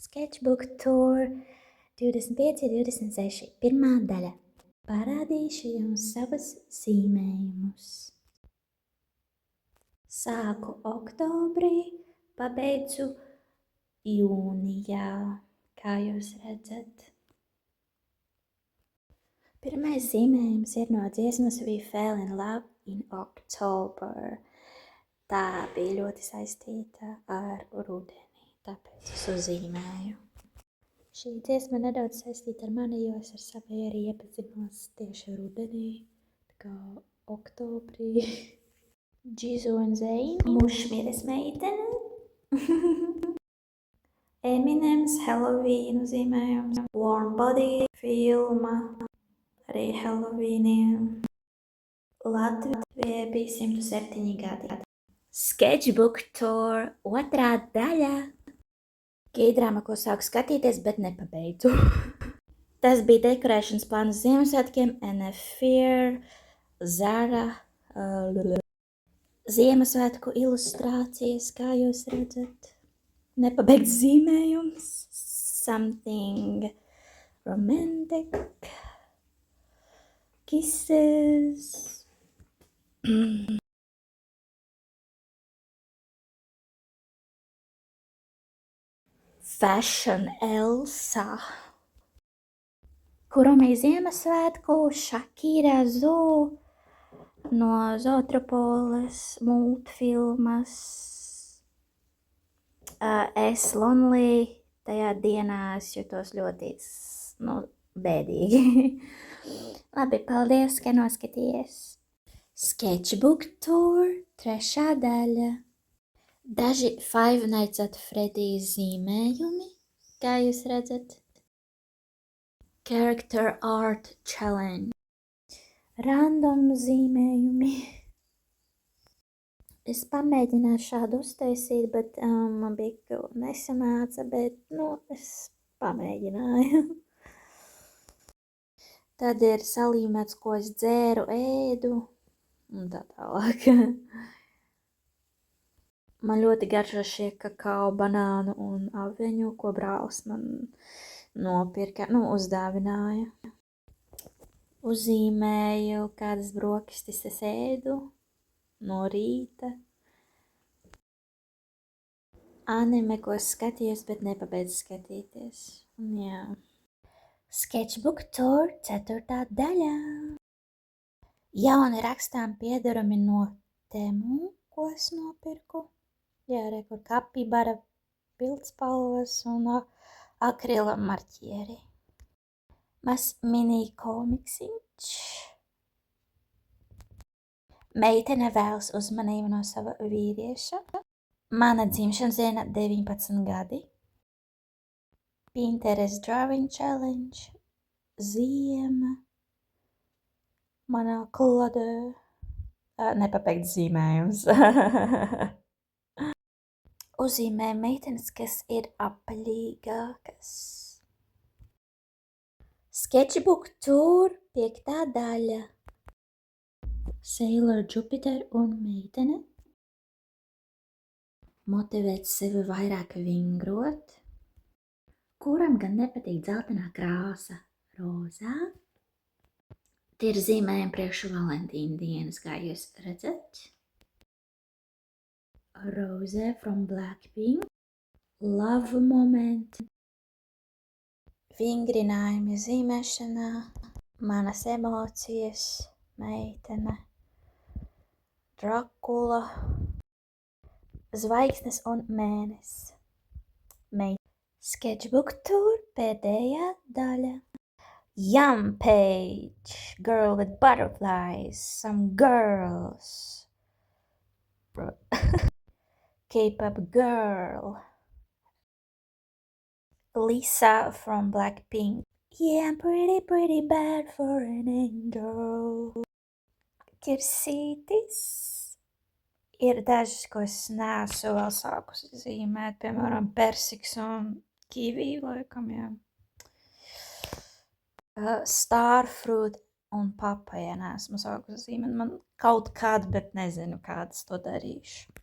Sketchbook Tour 25, 26. Pirmā daļa. Parādīšu jums savus zīmējumus. Sāku oktobrī, pabeidzu jūnijā, kā jūs redzat. Pirmais zīmējums ir no dziesmas We Fell in Love in October. Tā bija ļoti saistīta ar rudeni, tāpēc es uzzīmēju. Šī dziesma nedaudz saistīta ar mani, jo es ar savu arī iepazinos tieši rudenī, tā kā oktobrī. Džizu un Zeini, Mušmiras meitene. Eminems, Halloween zīmējums, Warm Body filma, arī Halloweeniem. Latvijai bija 107 gadi. Sketchbook Tour 2. daļa. K-drama, ko sāku skatīties, bet nepabeidzu. Tas bija dekorēšanas plāns Ziemassvētkiem, NFR, Zara, Ziemassvētku ilustrācijas, kā jūs redzat. Nepabeigts zīmējums, something romantic, kisses. Fashion Elsa. Kurumi Ziemassvētku, Shakira Zoo no Zootropoles multfilmas. Es Lonely, tajā dienā es jutos ļoti, bēdīgi. Labi, paldies, ka noskatījies. Sketchbook Tour 3. daļa. Daži Five Nights at Freddy's zīmējumi, kā jūs redzat. Character Art Challenge. Random zīmējumi. Es pamēģināju šādu uztaisīt, bet man bija nesanāca, bet, es pamēģināju. Tad ir salīmēts, ko es dzēru, ēdu un tā tālāk. Man ļoti garšo šie kakao, banānu un aveņu, ko brālis man nopirka, uzdāvināja. Uzzīmēju, kādas brokastis es ēdu no rīta. Anime, ko es skatījos, bet nepabeidzu skatīties. Jā. Sketchbook Tour 4. daļā. Jauni rakstām piedarumi no Temu, ko es nopirku. Jā, kur kapibara pildspalvas un akrila marķieri. Mas mini komiksiņš. Meitene vēlas uzmanību no sava vīrieša. Mana dzimšanas diena 19 gadi. Pinterest Drawing Challenge. Ziema. Manā klodē. Nepabeigts zīmējums. Uzzīmēju meitenes, kas ir apaļīgākas. Sketchbook Tour 5. daļa. Sailor Jupiter un meitene. Motivēt sevi vairāk vingrot. Kuram gan nepatīk dzeltenā krāsa? Rozā. Tie ir zīmējumi priekš Valentīna dienas, kā jūs redzat. Rose from Blackpink. Love moment. Vingrinājumi zīmēšanā. Manas emocijas. Meitene. Drakula. Zvaigznes un mēnesis. Sketchbook Tour pēdējā daļa. Yum page. Girl with butterflies. Some girls. K-pop girl. Lisa from Blackpink. Yeah, I'm pretty bad for an angel. Kirsītis. Ir dažas, ko es neesmu vēl sākusi zīmēt, piemēram, persiks un kivī, laikam, jā. Starfruit un papaja neesmu sākusi zīmēt. Man kaut kādu, bet nezinu, kādas to darīšu.